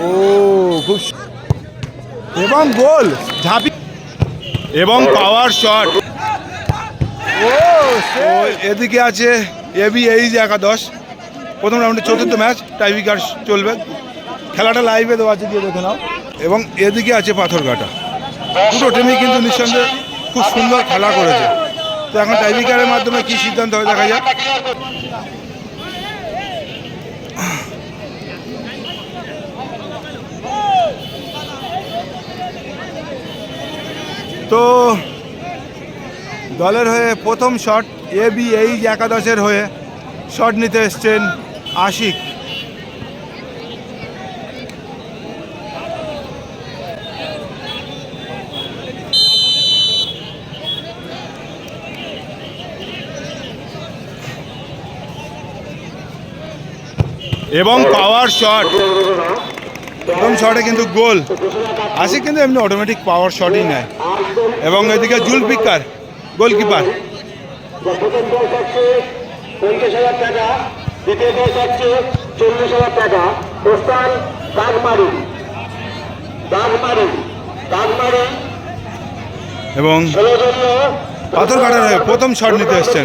ও খুব এবং গোল ঝাঁপি এবং পাওয়ার শট। ও এদিকে আছে ABH একাদশ, প্রথম রাউন্ডে চতুর্থ ম্যাচ, টাইব্রেকার চলবে। খেলাটা লাইভে দেওয়া আছে, গিয়ে দেখে নাও। এবং এদিকে আছে পাথরঘাটা। দুটো টিমই কিন্তু নিঃসন্দেহে খুব সুন্দর খেলা করেছে। তো এখন টাইব্রেকারের মাধ্যমে কি সিদ্ধান্ত হয় দেখা যাক। তো দলের হয়ে প্রথম শট ABH একাদশের হয়ে শট নিতে এসছেন আশিক। এবং পাওয়ার শট, প্রথম শটে কিন্তু গোল। আশিক কিন্তু এমনি অটোমেটিক পাওয়ার শটই নেয়। এবং এদিকে জুলফিকার গোলকিপার। প্রথম দল থাকছে 50,000 টাকা, দ্বিতীয় দল থাকছে 40,000 টাকা। প্রস্থান দাগমারি এবং পাথরঘাটার হয়ে প্রথম শট নিতে এসছেন।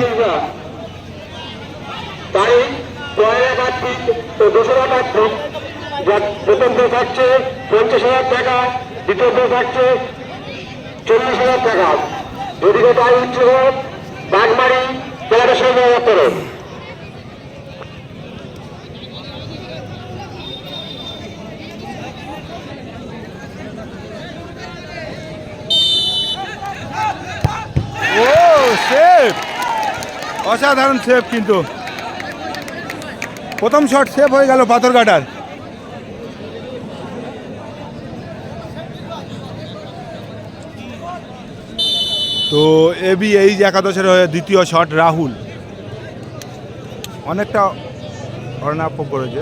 তারিখ 2 কার্তিক। প্রথম দল থাকছে 50,000 টাকা, দ্বিতীয় দল থাকছে 40,000 টাকা। এদিকে তাই উঠছে বাগমারি ক্লাবের সঙ্গে করে। ও সেভ, অসাধারণ সেভ, কিন্তু প্রথম শট সেভ হয়ে গেল পাথরঘাটার। তো ABH একাদশের হয়ে দ্বিতীয় শট রাহুল, অনেকটা অর্ণাপ করেছে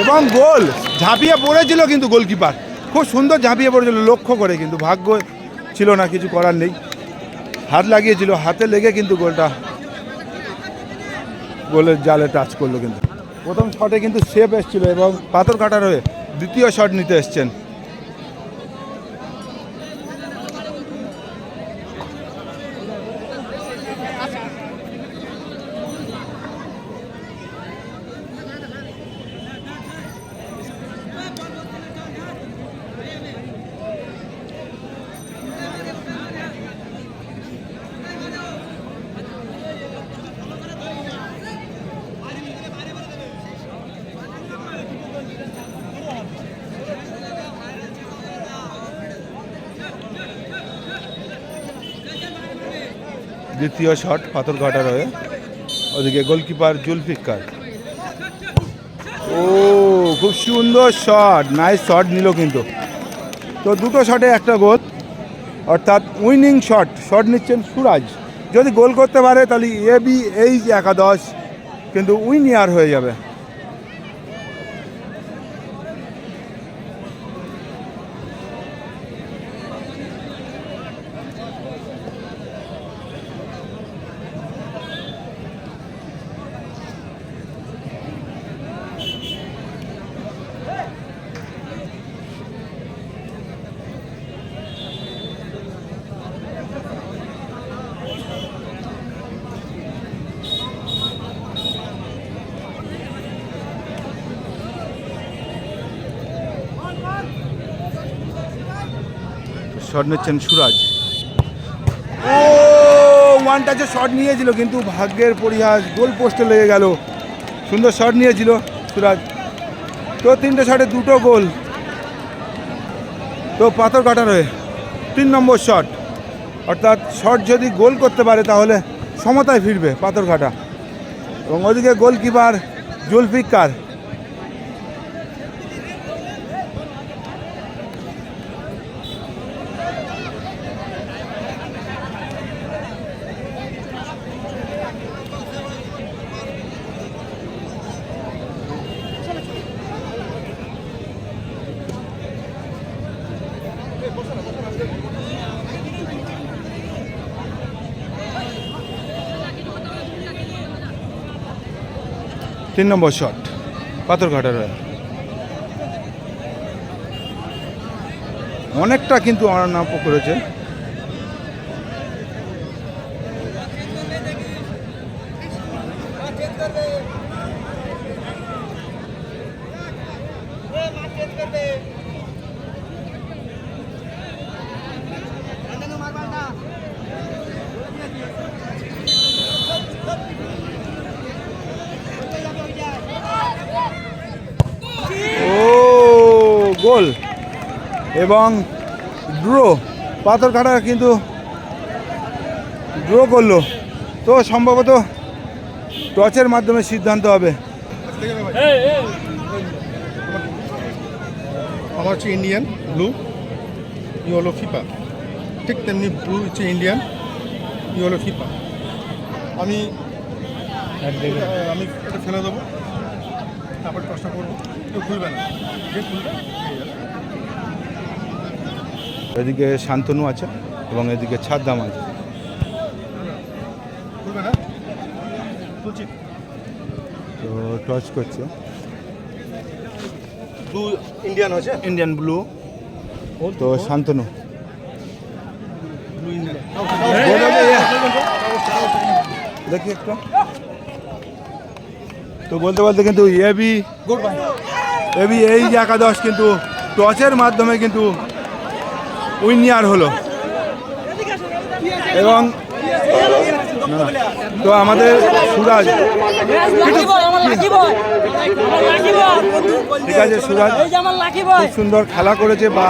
এবং গোল। ঝাঁপিয়ে পড়েছিল কিন্তু গোলকিপার, খুব সুন্দর ঝাঁপিয়ে পড়েছিল লক্ষ্য করে, কিন্তু ভাগ্য ছিল না, কিছু করার নেই। হাত লাগিয়েছিল, হাতে লেগে কিন্তু গোলের জালে টাচ করলো। কিন্তু প্রথম শটে কিন্তু সেভ এসেছিল এবং পাথরঘাটার হয়ে দ্বিতীয় শট নিতে এসছেন। দ্বিতীয় শট পাথরঘাটার হয়ে, ওদিকে গোলকিপার জুলফিকার। ও খুব সুন্দর শট, নাইস শট নিল কিন্তু। তো দুটো শটে একটা গোল, অর্থাৎ উইনিং শট নিচ্ছেন সুরাজ। যদি গোল করতে পারে তাহলে ABH একাদশ কিন্তু উইনিয়ার হয়ে যাবে। শট নিচ্ছেন সুরাজ। ও ওয়ান টাচে শট নিয়েছিল কিন্তু ভাগ্যের পরিহাস, গোল পোস্টে লেগে গেল। সুন্দর শট নিয়েছিল সুরাজ। তো তিনটে শটে দুটো গোল। তো পাথরঘাটার হয়ে 3 নম্বর শট, অর্থাৎ শট যদি গোল করতে পারে তাহলে সমতায় ফিরবে পাথরঘাটা। এবং ওদিকে গোলকিপার জুলফিকার। 3 নম্বর শট পাথরঘাটার হয়ে। অনেকটা কিন্তু নাম করেছে। ও গোল এবং ড্র, পাথরঘাটা কিন্তু ড্র করলো। তো সম্ভবত টচের মাধ্যমে সিদ্ধান্ত হবে। আমার হচ্ছে ইন্ডিয়ান ব্লু, ই হলো ফিফা, ঠিক তেমনি ব্লু হচ্ছে ইন্ডিয়ান, ই হলো ফিফা। আমি এটা ফেলে দেবো, তারপর প্রশ্ন করবো, কেউ খুলবে না, যে খুলবে এদিকে শান্তনু আছে এবং এদিকে ছাদ্দাম আছে। খুলবে না, খুলছি। তো টচ করছে ব্লু ইন্ডিয়ান হচ্ছে, ইন্ডিয়ান ব্লু, তো শান্তনু ব্লু ইন্ডিয়ান। দেখি একটা। তো বলতে বলতে কিন্তু এবি এই যে একাদশ কিন্তু টচের মাধ্যমে কিন্তু উইনিয়ার হলো। এবং তো আমাদের সুরাজ, ঠিক আছে সুরাজ খুব সুন্দর খেলা করেছে বা